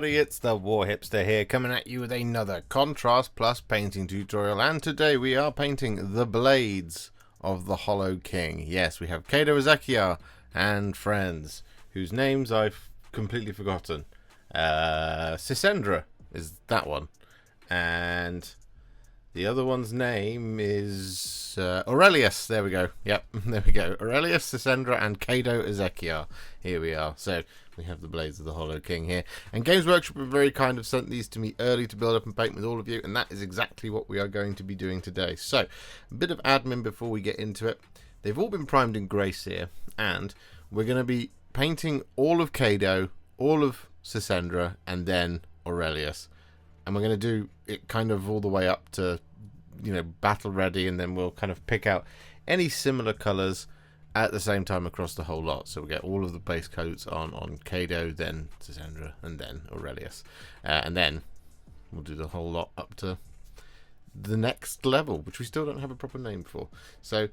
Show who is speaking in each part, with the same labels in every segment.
Speaker 1: everybody, it's the Warhipster here, coming at you with another Contrast Plus painting tutorial, and today we are painting the blades of the Hollow King. Yes, we have Caydo Ezekiar and friends, whose names I've completely forgotten. Sisendra is that one, and the other one's name is Aurelius. There we go. Yep, there we go. Aurelius, Sisendra, and Caydo Ezekiar. Here we are. So we have the blades of the Hollow King here. And Games Workshop have very kind of sent these to me early to build up and paint with all of you, and that is exactly what we are going to be doing today. So a bit of admin before we get into it. They've all been primed in grey here, and we're going to be painting all of Caydo, all of Sisendra, and then Aurelius. And we're going to do it kind of all the way up to, you know, battle ready, and then we'll kind of pick out any similar colours at the same time across the whole lot. So we'll get all of the base coats on Caydo, then Sisendra, and then Aurelius. And then we'll do the whole lot up to the next level, which we still don't have a proper name for. So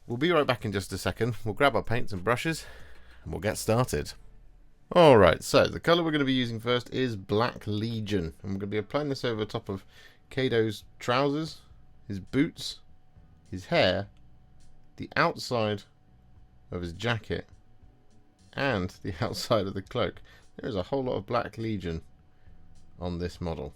Speaker 1: we'll be right back in just a second. We'll grab our paints and brushes, and we'll get started. Alright, so the colour we're going to be using first is Black Legion. And we're going to be applying this over the top of Caydo's trousers, his boots, his hair, the outside of his jacket, and the outside of the cloak. There is a whole lot of Black Legion on this model.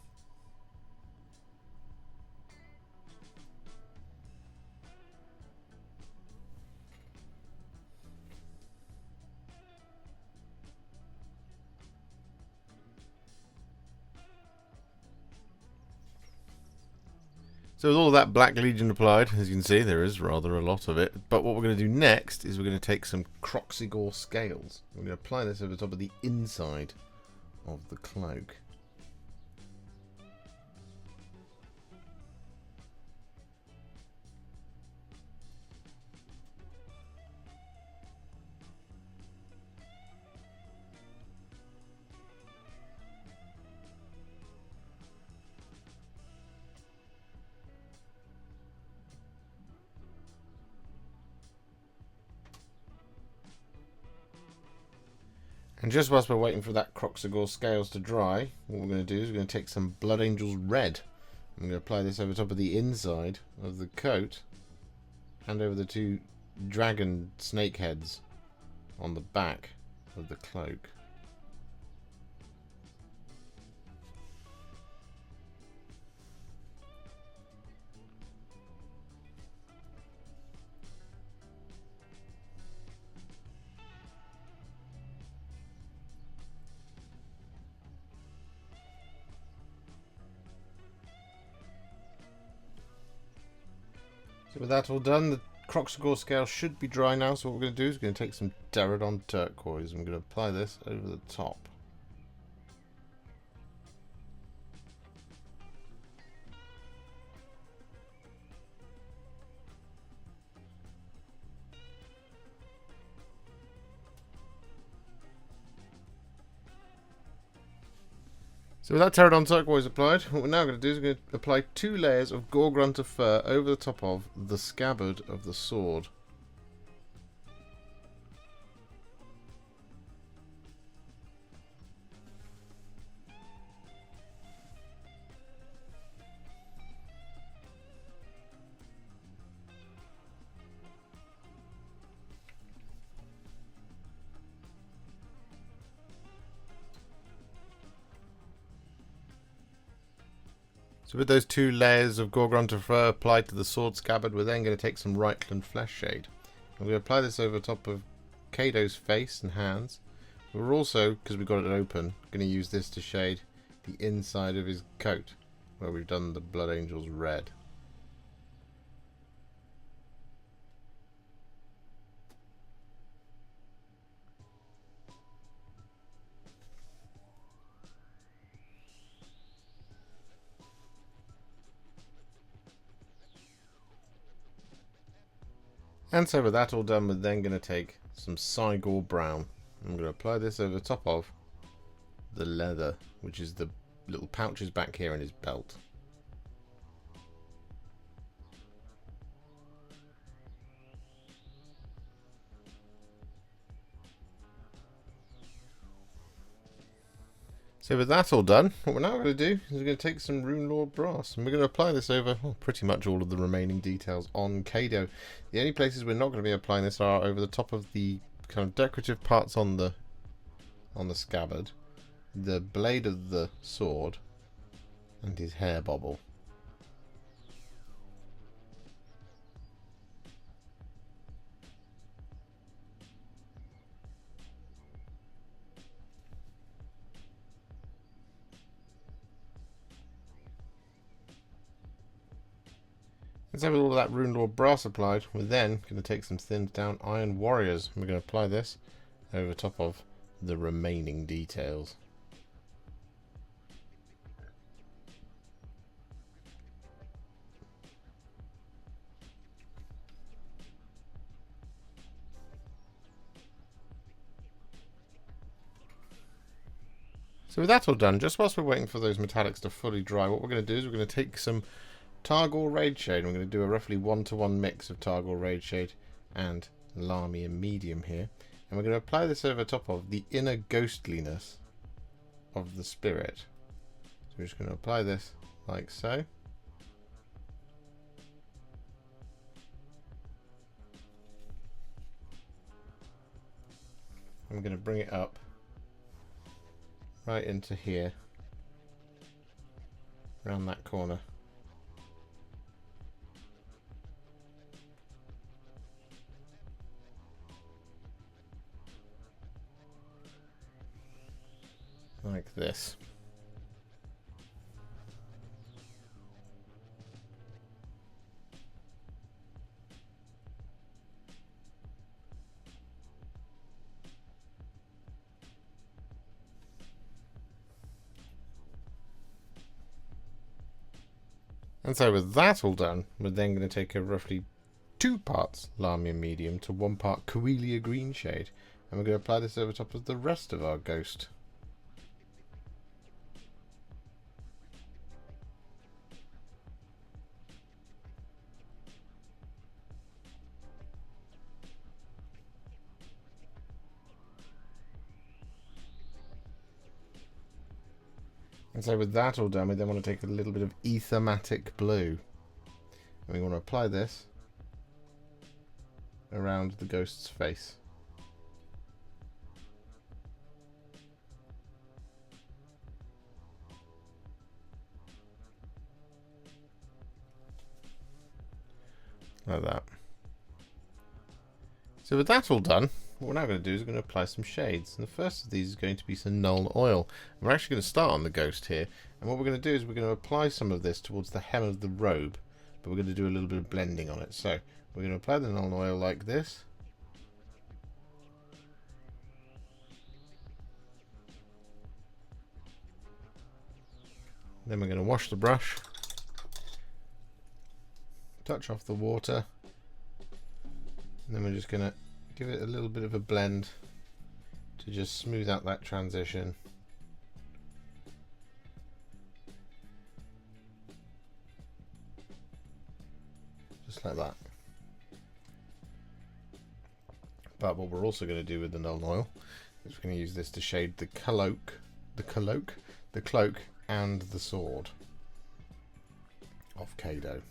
Speaker 1: So with all that Black Legion applied, as you can see, there is rather a lot of it. But what we're going to do next is we're going to take some Kroxigor Scales. We're going to apply this over the top of the inside of the cloak. And just whilst we're waiting for that Kroxigor Scales to dry, what we're going to do is we're going to take some Blood Angels Red. I'm going to apply this over the top of the inside of the coat and over the two dragon snake heads on the back of the cloak. So with that all done, the Kroxigor Scale should be dry now. So what we're going to do is we're going to take some Terradon Turquoise and we're going to apply this over the top. So with that Terradon Turquoise applied, what we're now going to do is we're going to apply 2 layers of Gore-Grunta Fur over the top of the scabbard of the sword. So with those 2 layers of Gore-Grunta Fur applied to the sword scabbard, we're then going to take some Reikland Fleshshade. I'm going to apply this over top of Caydo's face and hands. We're also, because we've got it open, going to use this to shade the inside of his coat, where we've done the Blood Angels Red. And so with that all done, we're then going to take some Cygor Brown. I'm going to apply this over the top of the leather, which is the little pouches back here in his belt. So with that all done, what we're now going to do is we're going to take some Runelord Brass and we're going to apply this over pretty much all of the remaining details on Kado. The only places we're not going to be applying this are over the top of the kind of decorative parts on the scabbard, the blade of the sword, and his hair bobble. And so with all of that Runelord Brass applied, we're then going to take some thinned down Iron Warriors. And we're going to apply this over top of the remaining details. So with that all done, just whilst we're waiting for those metallics to fully dry, what we're going to do is we're going to take some Targor Rageshade, and we're going to do a roughly 1-to-1 mix of Targor Rageshade and Lahmian Medium here. And we're going to apply this over top of the inner ghostliness of the spirit. So we're just going to apply this like so. And we're going to bring it up right into here, around that corner. Like this. And so with that all done, we're then going to take a roughly 2 parts Lahmian Medium to 1 part Coelia Greenshade, and we're going to apply this over top of the rest of our ghost. And so with that all done, we then want to take a little bit of Aethermatic Blue. And we want to apply this around the ghost's face. Like that. So with that all done, what we're now going to do is we're going to apply some shades. And the first of these is going to be some Nuln Oil. And we're actually going to start on the ghost here. And what we're going to do is we're going to apply some of this towards the hem of the robe. But we're going to do a little bit of blending on it. So we're going to apply the Nuln Oil like this. Then we're going to wash the brush. Touch off the water. And then we're just going to give it a little bit of a blend to just smooth out that transition. Just like that. But what we're also going to do with the Nuln Oil is we're going to use this to shade the cloak, and the sword of Kado.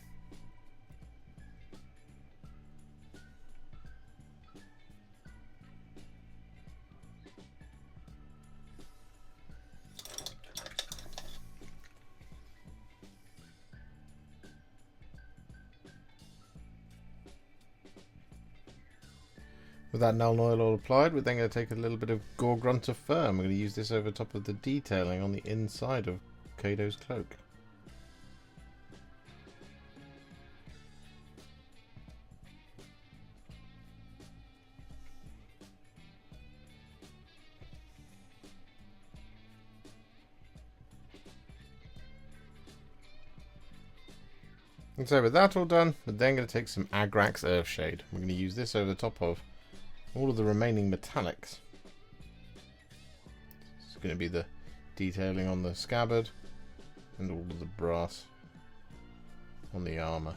Speaker 1: With that Nuln Oil all applied, we're then going to take a little bit of Gore-Grunta Fur. We're going to use this over top of the detailing on the inside of Kado's cloak. And so with that all done, we're then going to take some Agrax Earthshade. We're going to use this over the top of all of the remaining metallics. It's going to be the detailing on the scabbard and all of the brass on the armour.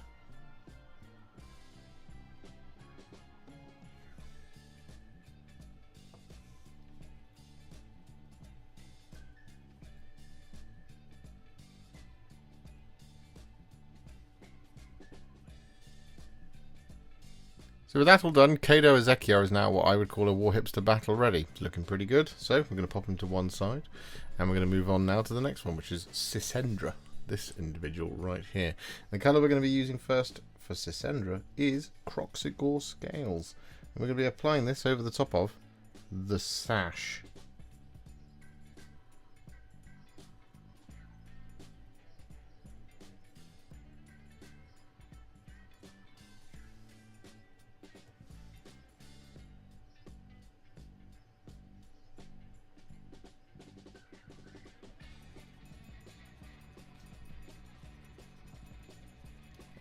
Speaker 1: So with that all done, Kado Ezekiel is now what I would call a Warhipster battle ready. It's looking pretty good. So we're going to pop him to one side. And we're going to move on now to the next one, which is Sisendra. This individual right here. The colour we're going to be using first for Sisendra is Kroxigor Scales. And we're going to be applying this over the top of the sash.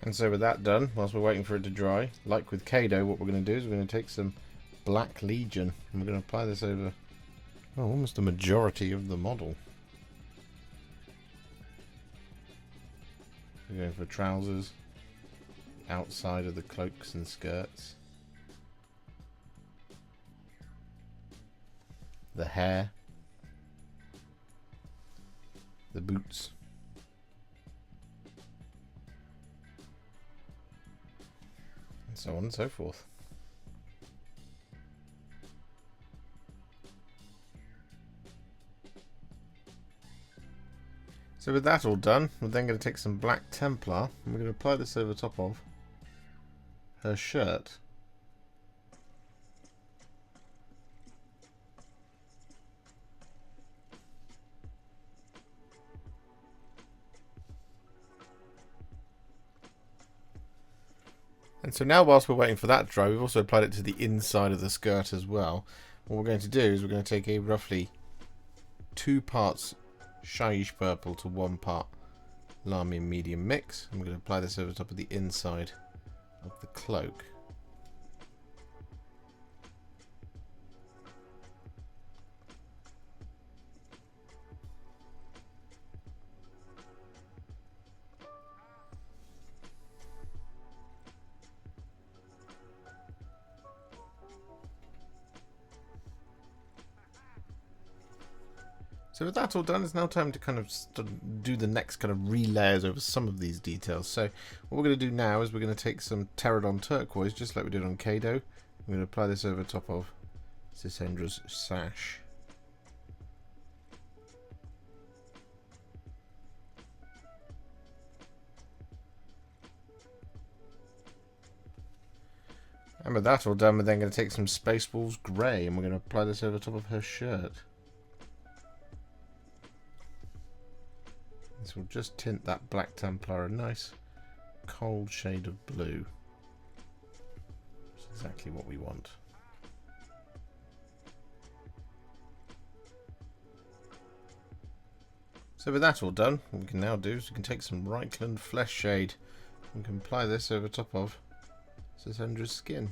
Speaker 1: And so with that done, whilst we're waiting for it to dry, like with Kado, what we're going to do is we're going to take some Black Legion and we're going to apply this over almost the majority of the model. We're going for trousers, outside of the cloaks and skirts, the hair, the boots, and so on and so forth. So with that all done, we're then going to take some Black Templar and we're going to apply this over top of her shirt. And so now whilst we're waiting for that to dry, we've also applied it to the inside of the skirt as well. What we're going to do is we're going to take a roughly 2 parts Shyish Purple to 1 part Lamy medium mix. I'm going to apply this over the top of the inside of the cloak. So with that all done, it's now time to kind of do the next kind of re-layers over some of these details. So what we're going to do now is we're going to take some Terradon Turquoise, just like we did on Kado. We're going to apply this over top of Sisendra's sash. And with that all done, we're then going to take some Space Wolves Grey and we're going to apply this over top of her shirt. This will just tint that Black Templar a nice cold shade of blue. That's exactly what we want. So with that all done, what we can now do is we can take some Reikland Fleshshade and can apply this over top of Sisendra's skin.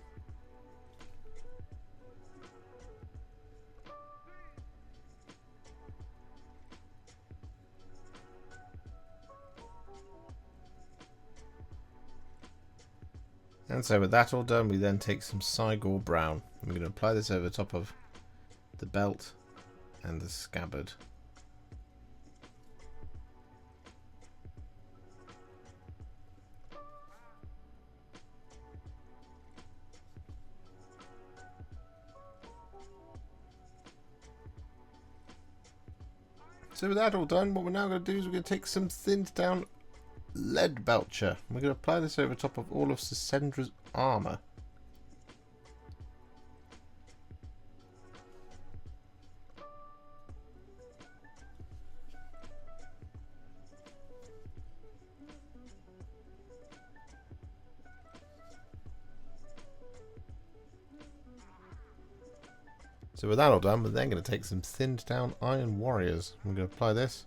Speaker 1: And so with that all done, we then take some Cygor Brown. And we're going to apply this over top of the belt and the scabbard. So with that all done, what we're now going to do is we're going to take some thinned down Leadbelcher. We're going to apply this over top of all of Sisendra's armour. So with that all done, we're then going to take some thinned down Iron Warriors. We're going to apply this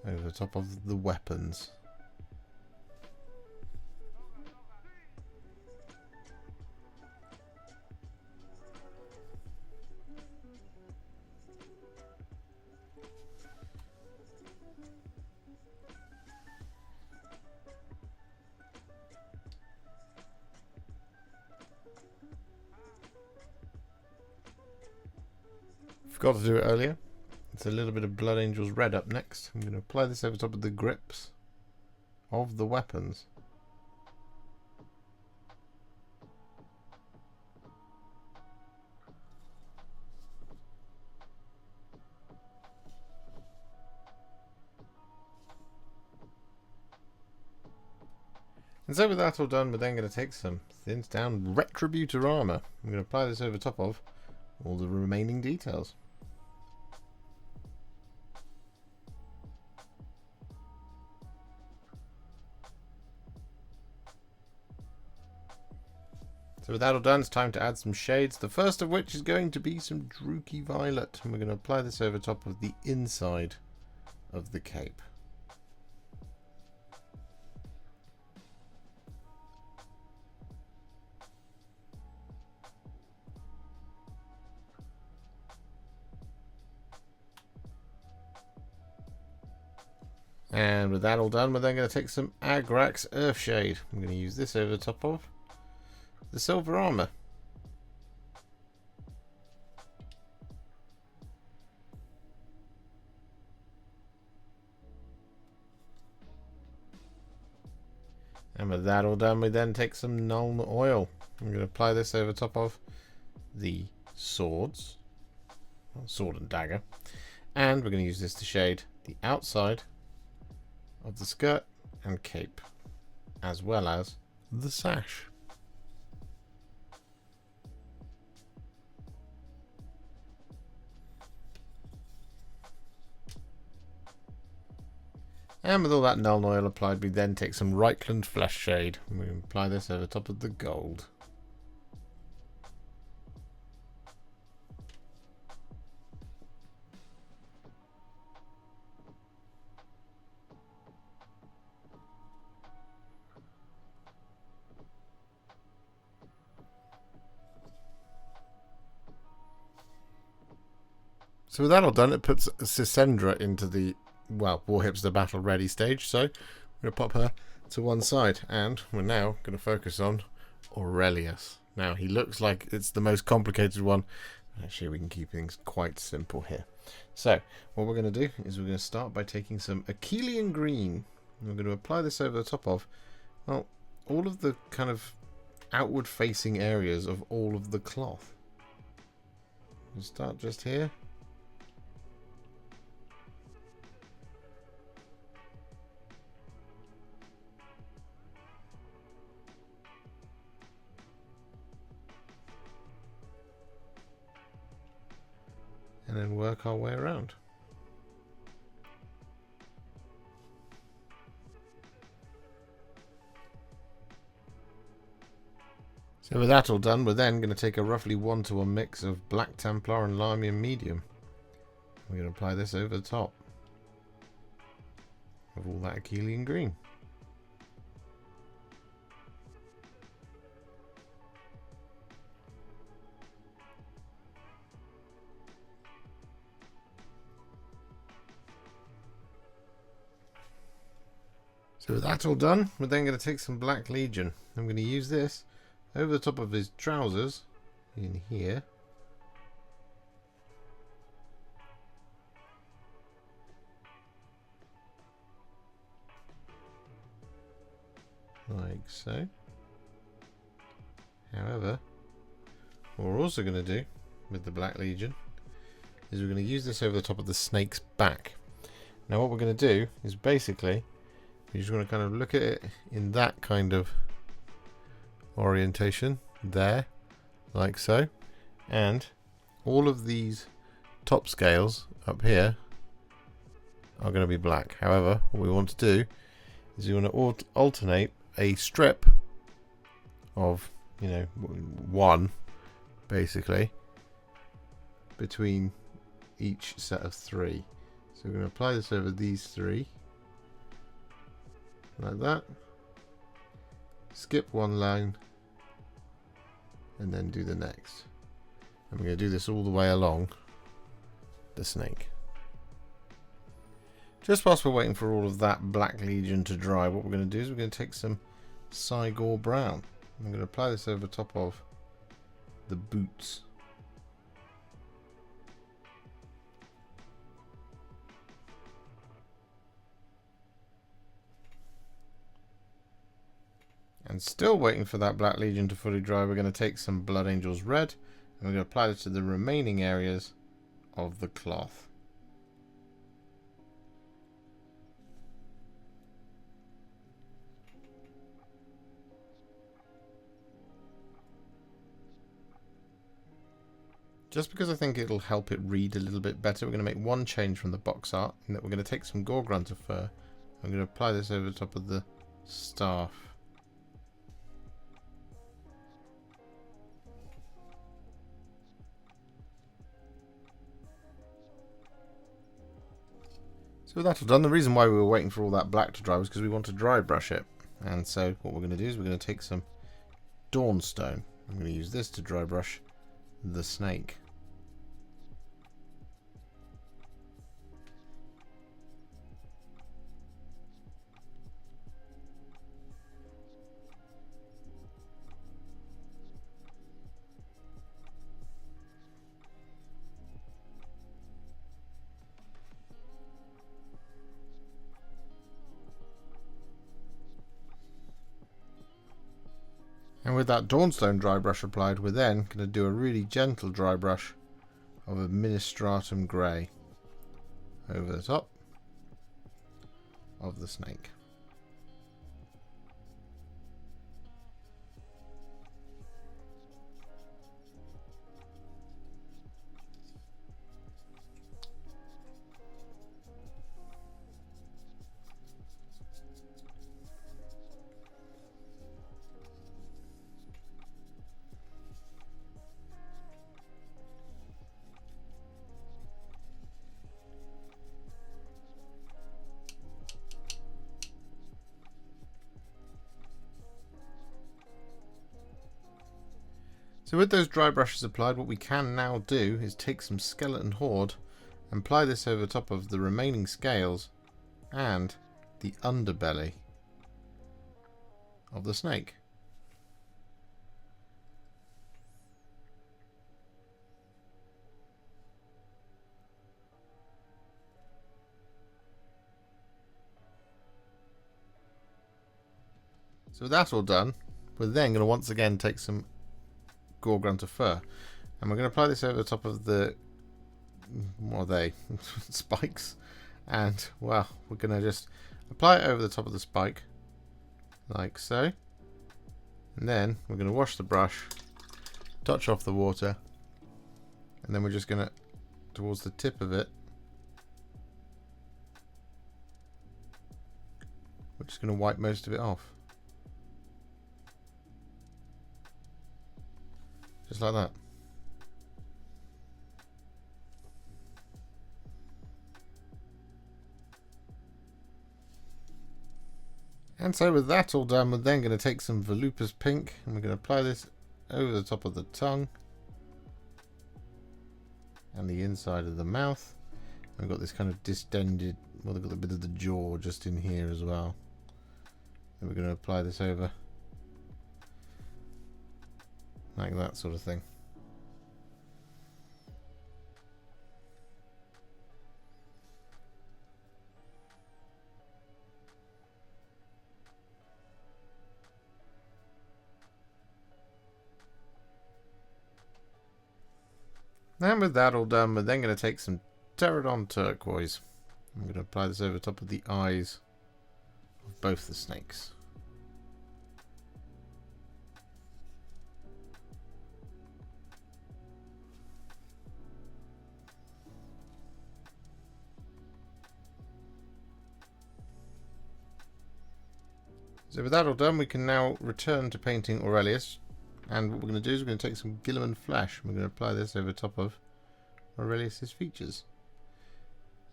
Speaker 1: over the top of the weapons. Forgot to do it earlier. It's a little bit of Blood Angel's Red up next. I'm going to apply this over top of the grips of the weapons. And so with that all done, we're then going to take some thinned down Retributor Armour. I'm going to apply this over top of all the remaining details. So with that all done, it's time to add some shades. The first of which is going to be some Druchii Violet. And we're going to apply this over top of the inside of the cape. And with that all done, we're then going to take some Agrax Earthshade. I'm going to use this over the top of the silver armour. And with that all done, we then take some Nuln Oil. I'm going to apply this over top of the swords, sword and dagger, and we're going to use this to shade the outside of the skirt and cape, as well as the sash. And with all that Nuln Oil applied, we then take some Reikland Fleshshade and we apply this over top of the gold. So with that all done, it puts Casandora into the, well, Warhipster battle ready stage. So I'm going to pop her to one side, and we're now going to focus on Aurelius. Now he looks like it's the most complicated one. Actually, we can keep things quite simple here. So what we're going to do is we're going to start by taking some Akhelian Green. And we're going to apply this over the top of, well, all of the kind of outward facing areas of all of the cloth. We'll start just here. And then work our way around. So with that all done, we're then going to take a roughly 1-to-1 mix of Black Templar and Lamian Medium. We're going to apply this over the top of all that Akhelian Green. So with that all done, we're then going to take some Black Legion. I'm going to use this over the top of his trousers in here. Like so. However, what we're also going to do with the Black Legion is we're going to use this over the top of the snake's back. Now what we're going to do is basically you're just going to kind of look at it in that kind of orientation there, like so, and all of these top scales up here are going to be black. However, what we want to do is you want to alternate a strip of, you know, one basically between each set of three. So we're going to apply this over these three. Like that. Skip one line and then do the next. And we're going to do this all the way along the snake. Just whilst we're waiting for all of that Black Legion to dry, what we're going to do is we're going to take some Cygor Brown. I'm going to apply this over top of the boots. And still waiting for that Black Legion to fully dry, we're going to take some Blood Angels Red and we're going to apply this to the remaining areas of the cloth. Just because I think it'll help it read a little bit better, we're going to make one change from the box art, in that we're going to take some Gore-Grunta Fur. I'm going to apply this over the top of the staff. So with that all done, the reason why we were waiting for all that black to dry was because we want to dry brush it. And so what we're going to do is we're going to take some Dawnstone. I'm going to use this to dry brush the snake. And with that Dawnstone dry brush applied, we're then going to do a really gentle dry brush of Administratum Grey over the top of the snake. So with those dry brushes applied, what we can now do is take some Skeleton Horde and apply this over top of the remaining scales and the underbelly of the snake. So with that all done, we're then going to once again take some Gore-Grunta Fur, and we're going to apply this over the top of the, what are they, spikes, and well, we're going to just apply it over the top of the spike like so, and then we're going to wash the brush, touch off the water, and then we're just going to, towards the tip of it, we're just going to wipe most of it off. Just like that. And so with that all done, we're then going to take some Volupus Pink and we're going to apply this over the top of the tongue and the inside of the mouth. We've got this kind of distended, well, they've got a bit of the jaw just in here as well. And we're going to apply this over like that sort of thing. And with that all done, we're then going to take some Terradon Turquoise. I'm going to apply this over top of the eyes of both the snakes. So with that all done, we can now return to painting Aurelius. And what we're going to do is we're going to take some Guilliman Flesh. We're going to apply this over top of Aurelius's features.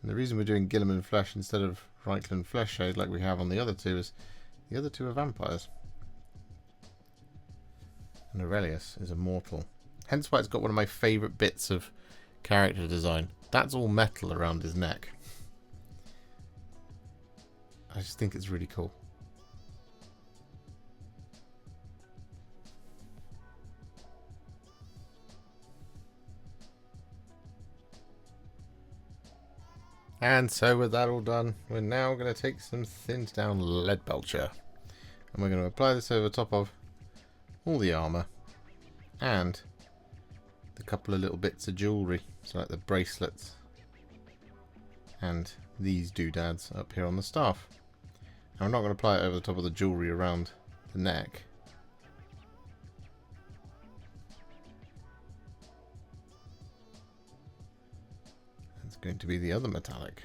Speaker 1: And the reason we're doing Guilliman Flesh instead of Reikland Fleshshade like we have on the other two is the other two are vampires. And Aurelius is a mortal. Hence why it's got one of my favourite bits of character design. That's all metal around his neck. I just think it's really cool. And so with that all done, we're now going to take some thinned down Leadbelcher. And we're going to apply this over top of all the armour. And the couple of little bits of jewellery. So like the bracelets. And these doodads up here on the staff. Now I'm not going to apply it over the top of the jewellery around the neck. going to be the other metallic.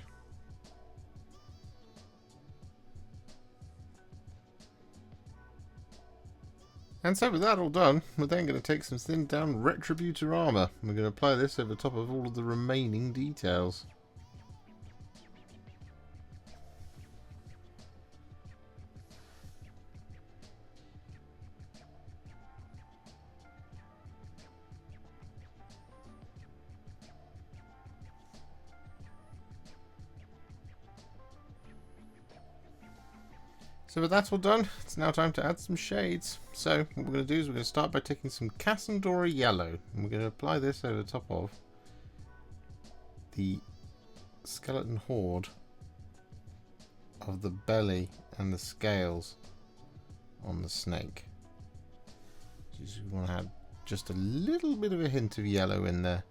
Speaker 1: And so with that all done, we're then going to take some thinned down Retributor Armour. We're going to apply this over top of all of the remaining details. So with that all done, it's now time to add some shades. So what we're going to do is we're going to start by taking some Casandora Yellow, and we're going to apply this over the top of the skeleton horde of the belly and the scales on the snake. So you want to add just a little bit of a hint of yellow in there.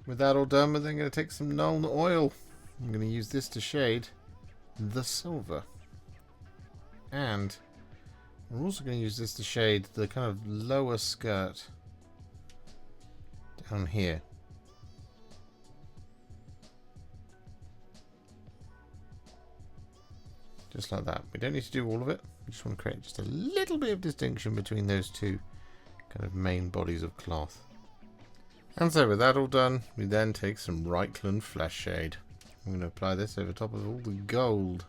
Speaker 1: With that all done, we're then going to take some Nuln Oil. I'm going to use this to shade the silver. And we're also going to use this to shade the kind of lower skirt down here. Just like that. We don't need to do all of it. We just want to create just a little bit of distinction between those two kind of main bodies of cloth. And so with that all done, we then take some Reikland Fleshshade. I'm going to apply this over top of all the gold.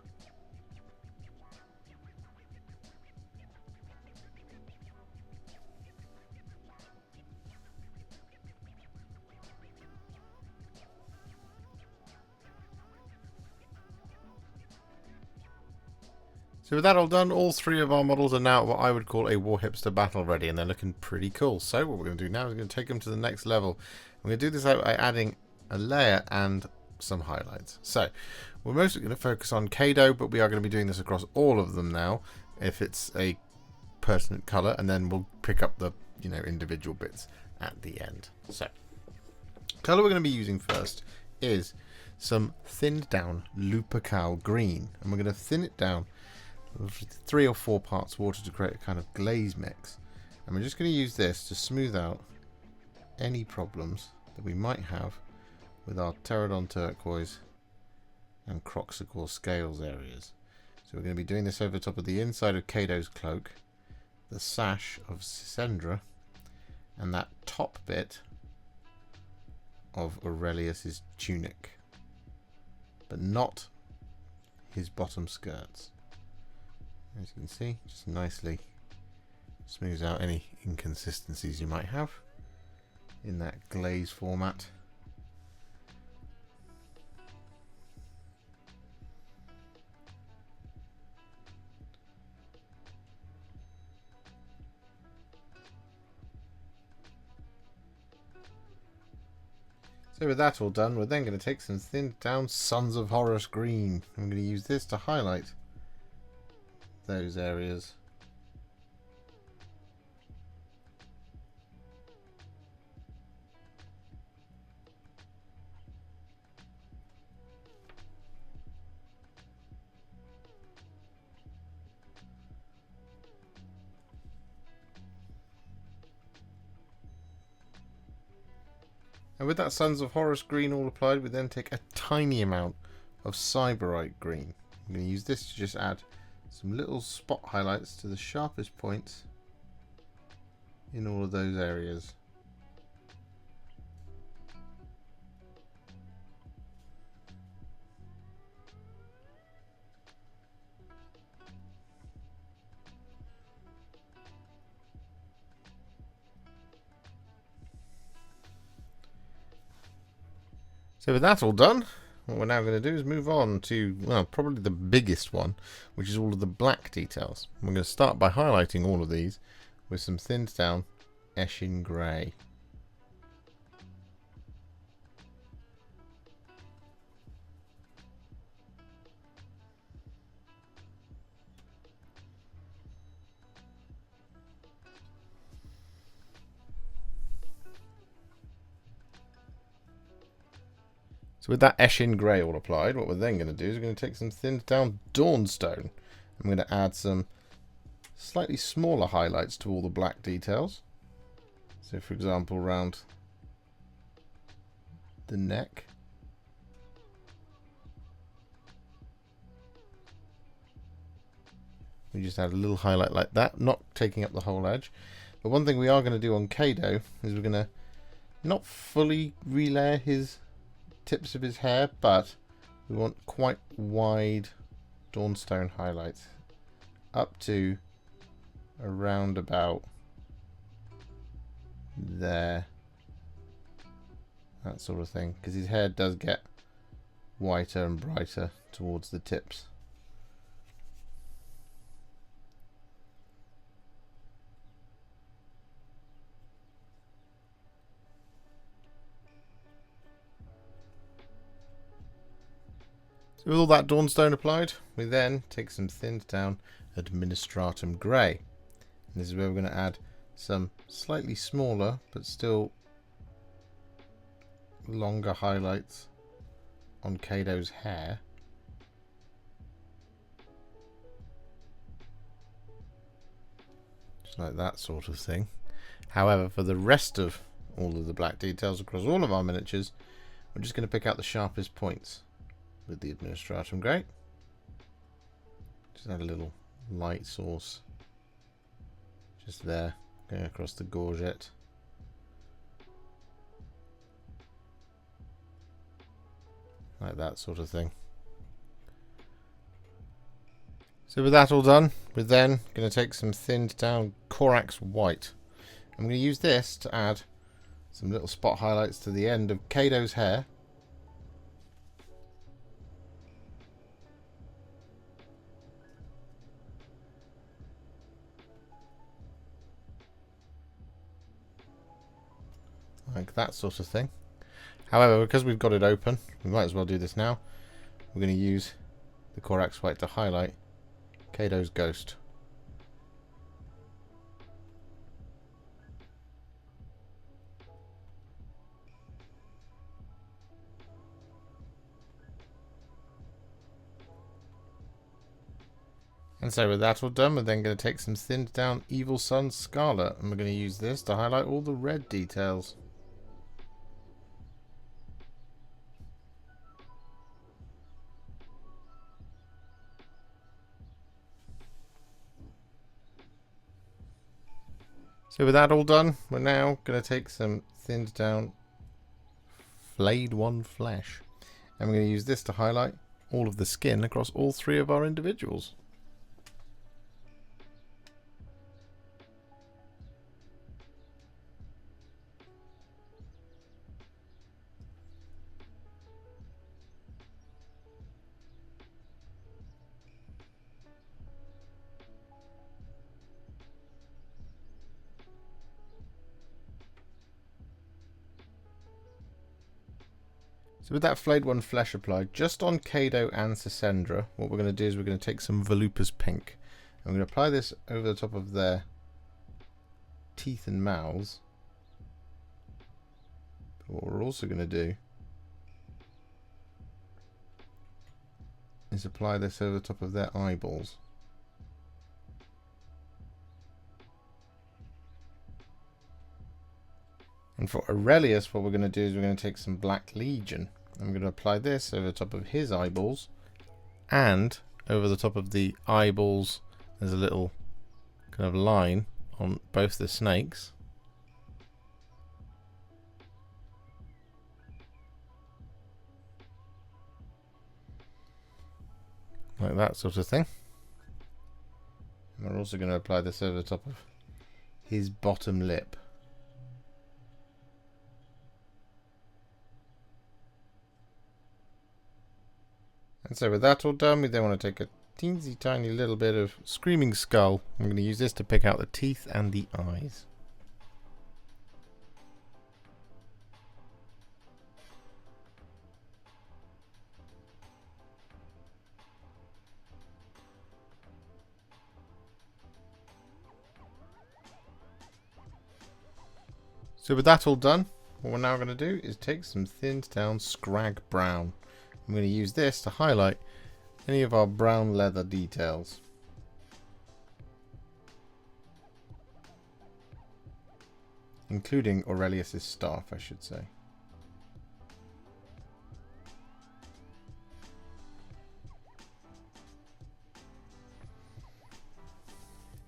Speaker 1: So with that all done, all three of our models are now what I would call a Warhipster battle ready, and they're looking pretty cool. So what we're going to do now is we're going to take them to the next level. We're going to do this by adding a layer and some highlights. So we're mostly going to focus on Kado, but we are going to be doing this across all of them now, if it's a pertinent colour, and then we'll pick up the individual bits at the end. So colour we're going to be using first is some thinned down Lupercal Green, and we're going to thin it down 3 or 4 parts water to create a kind of glaze mix, and we're just going to use this to smooth out any problems that we might have with our Terradon Turquoise and Kroxigor Scales areas. So we're going to be doing this over the top of the inside of Kado's cloak, the sash of Sisendra, and that top bit of Aurelius's tunic, but not his bottom skirts. As you can see, just nicely smooths out any inconsistencies you might have in that glaze format. So with that all done, we're then going to take some thinned down Sons of Horus green. I'm going to use this to highlight those areas. And with that Sons of Horus green all applied, we then take a tiny amount of Sybarite green. I'm going to use this to just add some little spot highlights to the sharpest points in all of those areas. So with that all done, what we're now going to do is move on to, well, probably the biggest one, which is all of the black details. We're going to start by highlighting all of these with some thinned down Eshin Grey. So with that Eshin Grey all applied, what we're then going to do is we're going to take some thinned down Dawnstone. I'm going to add some slightly smaller highlights to all the black details. So for example, around the neck. We just add a little highlight like that, not taking up the whole edge. But one thing we are going to do on Kado is we're going to not fully relayer his tips of his hair, but we want quite wide Dawnstone highlights up to around about there, that sort of thing, because his hair does get whiter and brighter towards the tips. So with all that Dawnstone applied, we then take some thinned down Administratum Grey. And this is where we're going to add some slightly smaller but still longer highlights on Kado's hair. Just like that sort of thing. However, for the rest of all of the black details across all of our miniatures, we're just going to pick out the sharpest points with the Administratum Grey. Just add a little light source just there, going across the gorget. Like that sort of thing. So with that all done, we're then going to take some thinned down Corax White. I'm going to use this to add some little spot highlights to the end of Kado's hair. Like that sort of thing. However, because we've got it open, we might as well do this now. We're going to use the Corax White to highlight Kado's ghost. And so with that all done, we're then going to take some thinned down Evil Sun Scarlet, and we're going to use this to highlight all the red details. So with that all done, we're now going to take some thinned down Flayed One Flesh, and we're going to use this to highlight all of the skin across all three of our individuals. So with that Flayed One Flesh applied, just on Kado and Casandora, what we're going to do is we're going to take some Volupus Pink. And we're going to apply this over the top of their teeth and mouths. But what we're also going to do is apply this over the top of their eyeballs. And for Aurelius, what we're going to do is we're going to take some Black Legion. I'm going to apply this over the top of his eyeballs. And over the top of the eyeballs, there's a little kind of line on both the snakes. Like that sort of thing. And we're also going to apply this over the top of his bottom lip. And so with that all done, we then want to take a teensy tiny little bit of Screaming Skull. I'm going to use this to pick out the teeth and the eyes. So with that all done, what we're now going to do is take some thinned down Scrag Brown. I'm going to use this to highlight any of our brown leather details. Including Aurelius's staff, I should say.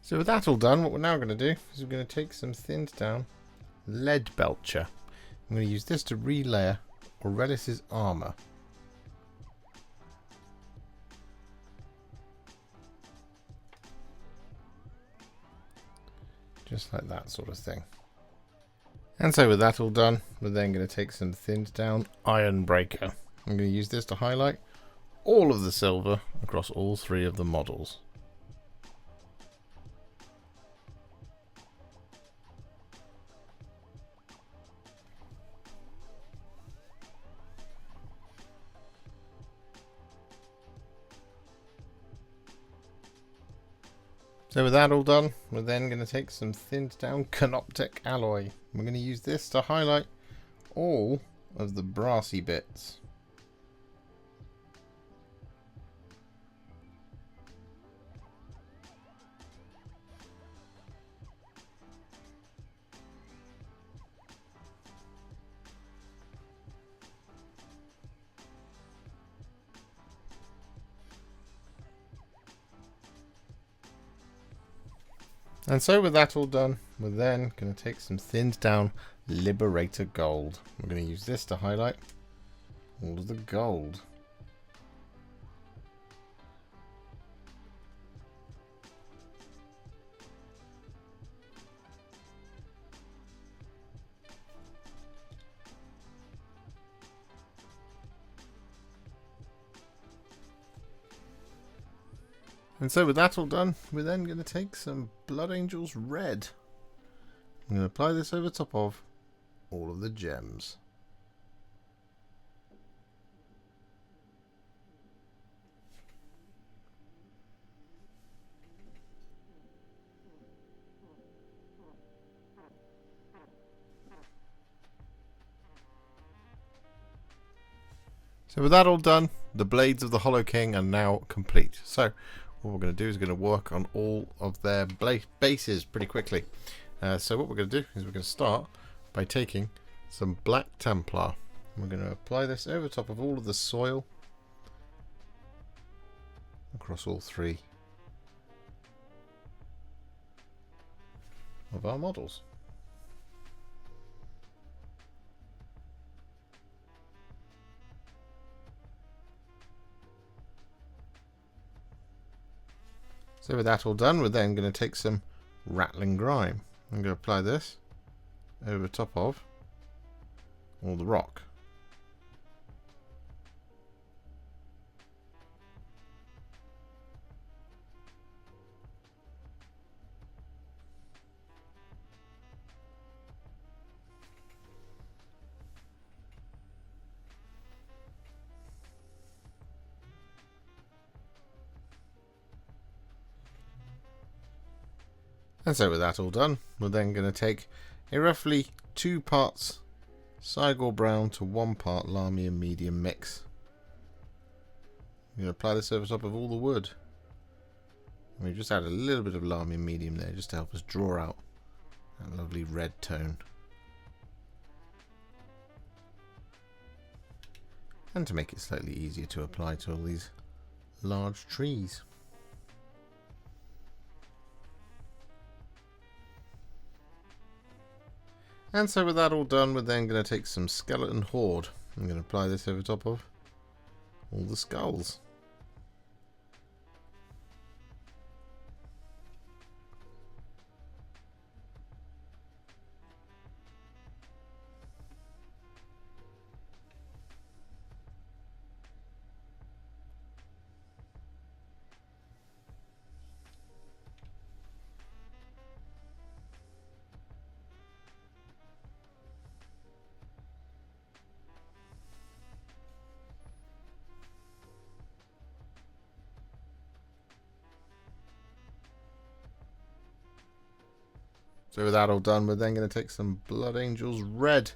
Speaker 1: So with that all done, what we're now going to do is we're going to take some thinned down Leadbelcher. I'm going to use this to relayer Aurelius's armour. Just like that sort of thing. And so with that all done, we're then going to take some thinned down Ironbreaker. I'm going to use this to highlight all of the silver across all three of the models. So with that all done, we're then going to take some thinned down Canoptek alloy. We're going to use this to highlight all of the brassy bits. And so with that all done, we're then going to take some thinned down Liberator Gold. We're going to use this to highlight all of the gold. And so with that all done, we're then going to take some Blood Angels Red. I'm going to apply this over top of all of the gems. So with that all done, the blades of the Hollow King are now complete. So what we're going to do is we're going to work on all of their bases pretty quickly. So what we're going to do is we're going to start by taking some Black Templar. We're going to apply this over top of all of the soil across all three of our models. So with that all done, we're then going to take some Ratling Grime. I'm going to apply this over top of all the rock. And so with that all done, we're then going to take a roughly 2 parts Cygor Brown to 1 part Lahmian medium mix. I'm going to apply this over top of all the wood. And we've just added a little bit of Lahmian medium there just to help us draw out that lovely red tone. And to make it slightly easier to apply to all these large trees. And so with that all done, we're then going to take some Skeleton Horde. I'm going to apply this over top of all the skulls. So with that all done, we're then going to take some Blood Angels Red.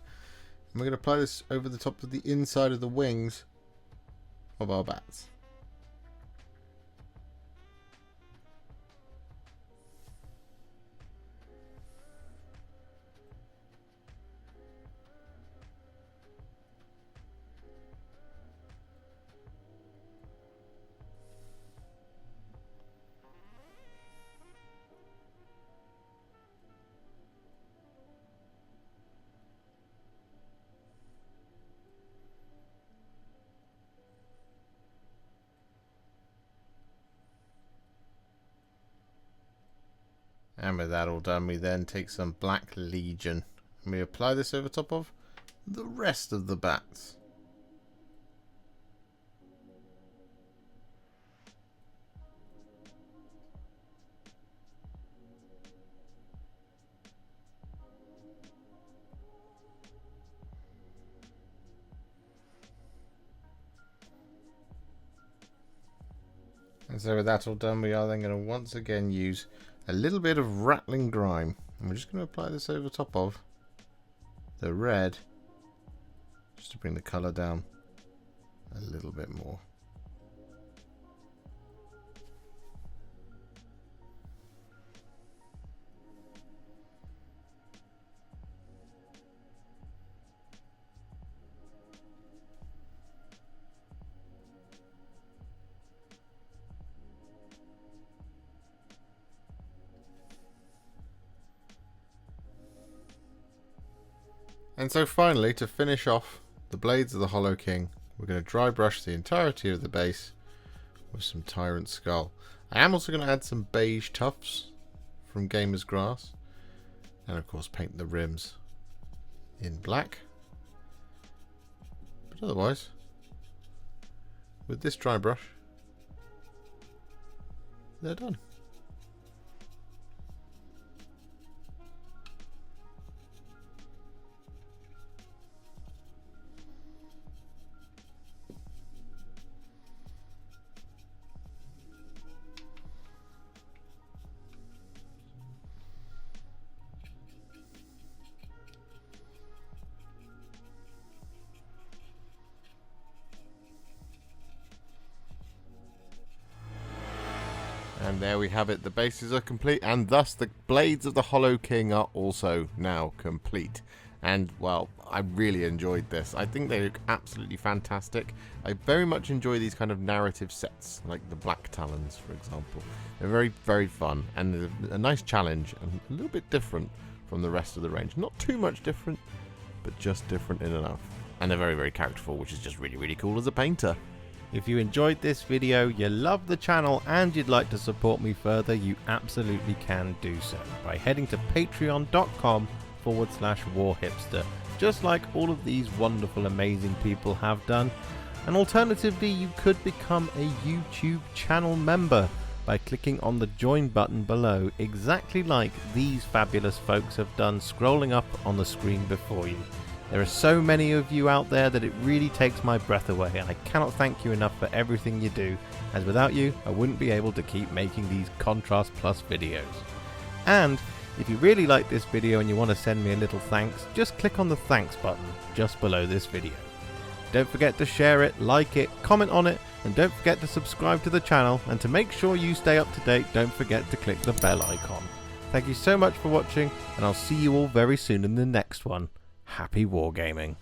Speaker 1: And we're going to apply this over the top of the inside of the wings of our bats. And with that all done, we then take some Black Legion and we apply this over top of the rest of the bats. And so with that all done, we are then going to once again use a little bit of Ratling Grime. And we're just going to apply this over top of the red, just to bring the colour down a little bit more. And so finally, to finish off the blades of the Hollow King, we're going to dry brush the entirety of the base with some Tyrant Skull. I am also going to add some beige tufts from Gamer's Grass, and of course paint the rims in black. But otherwise, with this dry brush, they're done. And there we have it, the bases are complete, and thus the blades of the Hollow King are also now complete. And, well, I really enjoyed this. I think they look absolutely fantastic. I very much enjoy these kind of narrative sets, like the Black Talons, for example. They're very, very fun, and a nice challenge, and a little bit different from the rest of the range. Not too much different, but just different in enough. And they're very, very characterful, which is just really, really cool as a painter. If you enjoyed this video, you love the channel, and you'd like to support me further, you absolutely can do so by heading to patreon.com/warhipster, just like all of these wonderful, amazing people have done. And alternatively, you could become a YouTube channel member by clicking on the join button below, exactly like these fabulous folks have done, scrolling up on the screen before you. There are so many of you out there that it really takes my breath away, and I cannot thank you enough for everything you do, as without you I wouldn't be able to keep making these Contrast Plus videos. And if you really like this video and you want to send me a little thanks, just click on the thanks button just below this video. Don't forget to share it, like it, comment on it, and don't forget to subscribe to the channel, and to make sure you stay up to date, don't forget to click the bell icon. Thank you so much for watching, and I'll see you all very soon in the next one. Happy wargaming.